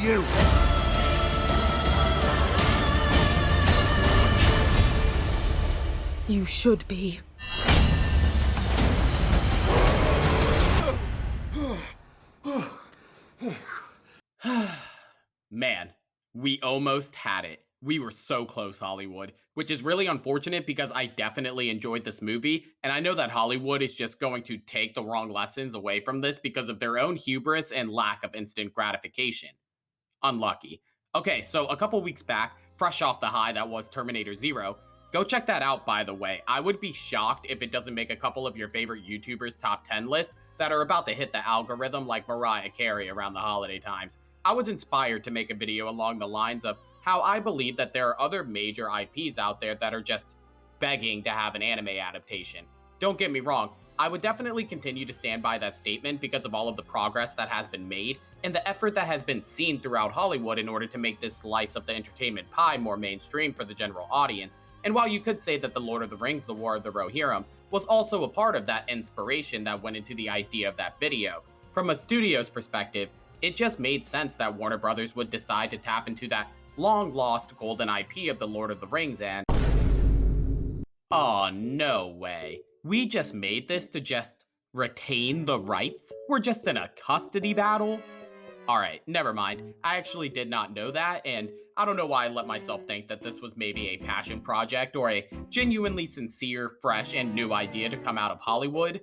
you. You should be. Man, we almost had it. We were so close, Hollywood, which is really unfortunate because I definitely enjoyed this movie, and I know that Hollywood is just going to take the wrong lessons away from this because of their own hubris and lack of instant gratification. Unlucky. Okay, so a couple weeks back, fresh off the high that was Terminator Zero, go check that out, by the way. I would be shocked if it doesn't make a couple of your favorite YouTubers' top 10 list that are about to hit the algorithm like Mariah Carey around the holiday times. I was inspired to make a video along the lines of how I believe that there are other major IPs out there that are just begging to have an anime adaptation. Don't get me wrong, I would definitely continue to stand by that statement because of all of the progress that has been made and the effort that has been seen throughout Hollywood in order to make this slice of the entertainment pie more mainstream for the general audience. And while you could say that The Lord of the Rings, The War of the Rohirrim was also a part of that inspiration that went into the idea of that video, from a studio's perspective, it just made sense that Warner Brothers would decide to tap into that long-lost golden IP of The Lord of the Rings and... Oh, no way. We just made this to just retain the rights? We're just in a custody battle? Alright, never mind. I actually did not know that, and I don't know why I let myself think that this was maybe a passion project or a genuinely sincere, fresh, and new idea to come out of Hollywood.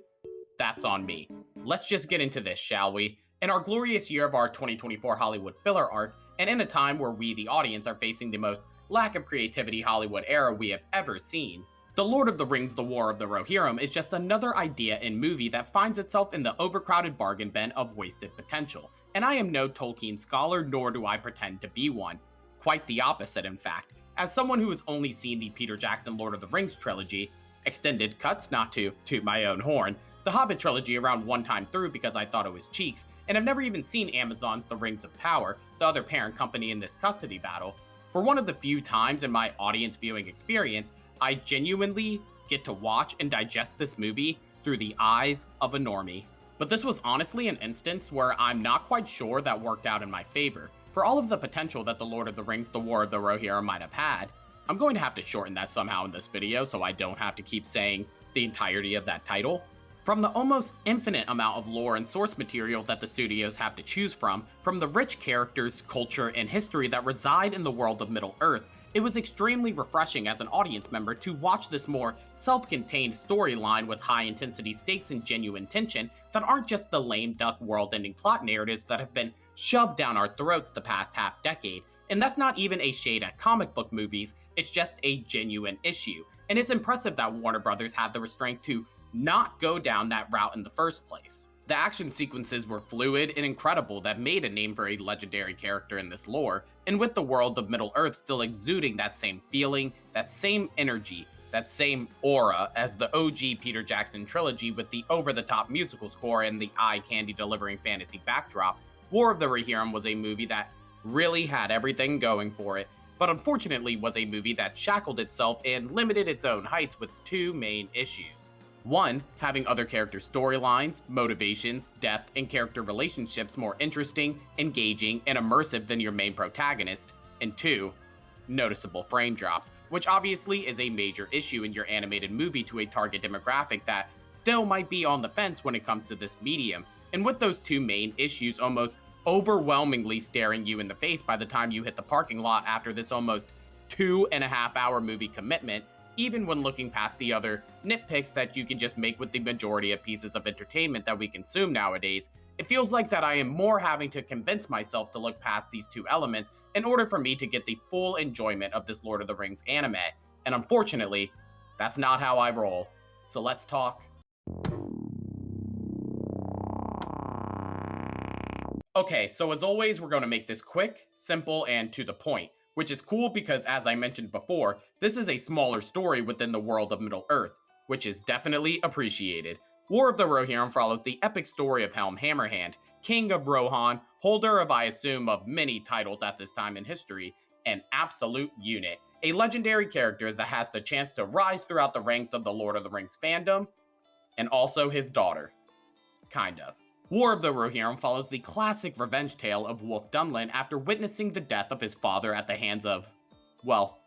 That's on me. Let's just get into this, shall we? In our glorious year of our 2024 Hollywood filler arc, and in a time where we, the audience, are facing the most lack of creativity Hollywood era we have ever seen, The Lord of the Rings, The War of the Rohirrim is just another idea in movie that finds itself in the overcrowded bargain bin of wasted potential. And I am no Tolkien scholar, nor do I pretend to be one. Quite the opposite, in fact. As someone who has only seen the Peter Jackson Lord of the Rings trilogy, extended cuts, not to toot my own horn, the Hobbit trilogy around one time through because I thought it was cheeks, and I've never even seen Amazon's The Rings of Power, the other parent company in this custody battle. For one of the few times in my audience viewing experience, I genuinely get to watch and digest this movie through the eyes of a normie. But this was honestly an instance where I'm not quite sure that worked out in my favor. For all of the potential that The Lord of the Rings, The War of the Rohirrim might have had, I'm going to have to shorten that somehow in this video so I don't have to keep saying the entirety of that title. From the almost infinite amount of lore and source material that the studios have to choose from the rich characters, culture, and history that reside in the world of Middle-earth, it was extremely refreshing as an audience member to watch this more self-contained storyline with high-intensity stakes and genuine tension that aren't just the lame duck world-ending plot narratives that have been shoved down our throats the past half-decade. And that's not even a shade at comic book movies, it's just a genuine issue. And it's impressive that Warner Brothers had the restraint to not go down that route in the first place. The action sequences were fluid and incredible that made a name for a legendary character in this lore, and with the world of Middle-earth still exuding that same feeling, that same energy, that same aura as the OG Peter Jackson trilogy with the over-the-top musical score and the eye-candy delivering fantasy backdrop, War of the Rohirrim was a movie that really had everything going for it, but unfortunately was a movie that shackled itself and limited its own heights with two main issues. One, having other characters' storylines, motivations, depth, and character relationships more interesting, engaging, and immersive than your main protagonist. And two, noticeable frame drops, which obviously is a major issue in your animated movie to a target demographic that still might be on the fence when it comes to this medium. And with those two main issues almost overwhelmingly staring you in the face by the time you hit the parking lot after this almost 2.5-hour movie commitment, even when looking past the other nitpicks that you can just make with the majority of pieces of entertainment that we consume nowadays, it feels like that I am more having to convince myself to look past these two elements in order for me to get the full enjoyment of this Lord of the Rings anime. And unfortunately, that's not how I roll. So let's talk. Okay, so as always, we're going to make this quick, simple, and to the point. Which is cool because, as I mentioned before, this is a smaller story within the world of Middle-earth, which is definitely appreciated. War of the Rohirrim follows the epic story of Helm Hammerhand, King of Rohan, holder of, I assume, of many titles at this time in history, an absolute unit, a legendary character that has the chance to rise throughout the ranks of the Lord of the Rings fandom, and also his daughter. Kind of. War of the Rohirrim follows the classic revenge tale of Wolf Dunlin after witnessing the death of his father at the hands of, well,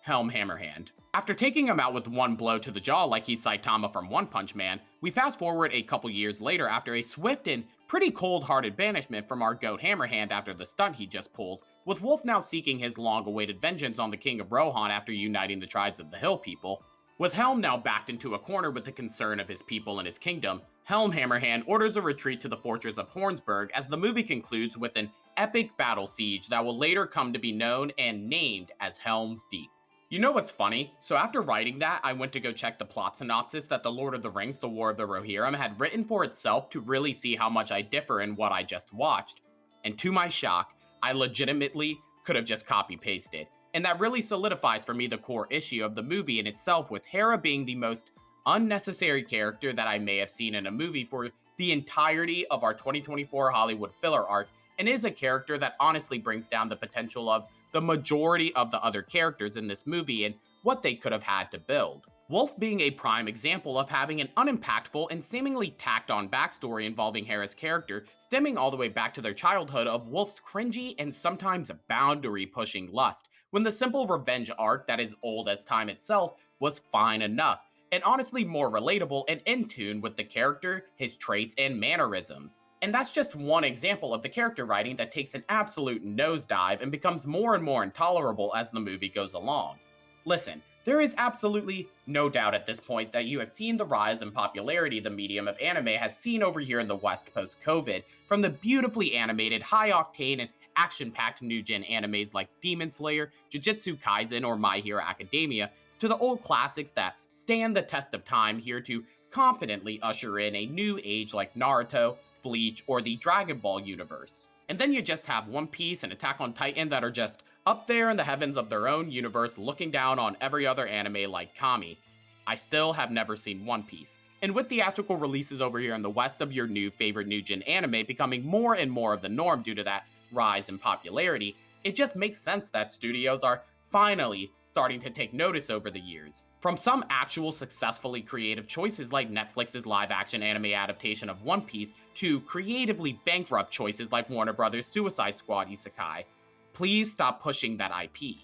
Helm Hammerhand. After taking him out with one blow to the jaw like he's Saitama from One Punch Man, we fast forward a couple years later after a swift and pretty cold-hearted banishment from our goat Hammerhand after the stunt he just pulled, with Wolf now seeking his long-awaited vengeance on the King of Rohan after uniting the tribes of the Hill People. With Helm now backed into a corner with the concern of his people and his kingdom, Helm Hammerhand orders a retreat to the fortress of Hornsburg as the movie concludes with an epic battle siege that will later come to be known and named as Helm's Deep. You know what's funny? So after writing that, I went to go check the plot synopsis that The Lord of the Rings, The War of the Rohirrim had written for itself to really see how much I differ in what I just watched. And to my shock, I legitimately could have just copy-pasted. And that really solidifies for me the core issue of the movie in itself, with Hera being the most unnecessary character that I may have seen in a movie for the entirety of our 2024 Hollywood filler arc, and is a character that honestly brings down the potential of the majority of the other characters in this movie and what they could have had to build. Wolf being a prime example of having an unimpactful and seemingly tacked on backstory involving Hera's character, stemming all the way back to their childhood of Wolf's cringy and sometimes boundary pushing lust, when the simple revenge arc that is old as time itself was fine enough, and honestly more relatable and in tune with the character, his traits, and mannerisms. And that's just one example of the character writing that takes an absolute nosedive and becomes more and more intolerable as the movie goes along. Listen, there is absolutely no doubt at this point that you have seen the rise in popularity the medium of anime has seen over here in the West post-COVID, from the beautifully animated, high-octane, and action-packed new-gen animes like Demon Slayer, Jujutsu Kaisen, or My Hero Academia, to the old classics that stand the test of time here to confidently usher in a new age like Naruto, Bleach, or the Dragon Ball universe. And then you just have One Piece and Attack on Titan that are just up there in the heavens of their own universe looking down on every other anime like Kami. I still have never seen One Piece. And with theatrical releases over here in the West of your new favorite new gen anime becoming more and more of the norm due to that rise in popularity, it just makes sense that studios are finally starting to take notice over the years. From some actual successfully creative choices like Netflix's live-action anime adaptation of One Piece to creatively bankrupt choices like Warner Bros.' Suicide Squad isekai. Please stop pushing that IP.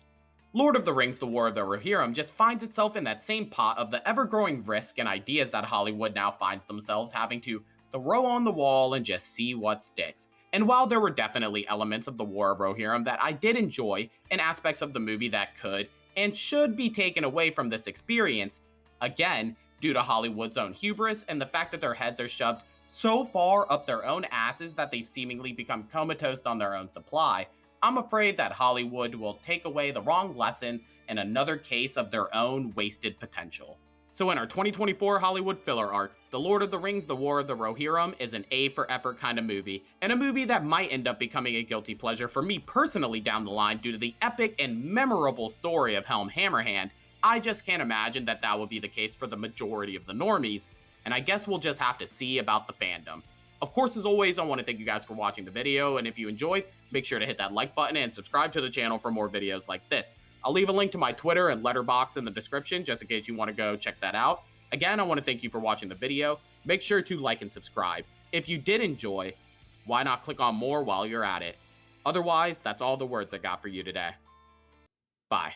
Lord of the Rings, The War of the Rohirrim just finds itself in that same pot of the ever-growing risk and ideas that Hollywood now finds themselves having to throw on the wall and just see what sticks. And while there were definitely elements of The War of Rohirrim that I did enjoy, and aspects of the movie that could and should be taken away from this experience, again, due to Hollywood's own hubris and the fact that their heads are shoved so far up their own asses that they've seemingly become comatose on their own supply, I'm afraid that Hollywood will take away the wrong lessons in another case of their own wasted potential. So in our 2024 Hollywood filler arc, The Lord of the Rings, The War of the Rohirrim is an A for effort kind of movie, and a movie that might end up becoming a guilty pleasure for me personally down the line due to the epic and memorable story of Helm Hammerhand. I just can't imagine that that will be the case for the majority of the normies, and I guess we'll just have to see about the fandom. Of course, as always, I want to thank you guys for watching the video, and if you enjoyed, make sure to hit that like button and subscribe to the channel for more videos like this. I'll leave a link to my Twitter and Letterboxd in the description just in case you want to go check that out. Again, I want to thank you for watching the video. Make sure to like and subscribe. If you did enjoy, why not click on more while you're at it? Otherwise, that's all the words I got for you today. Bye.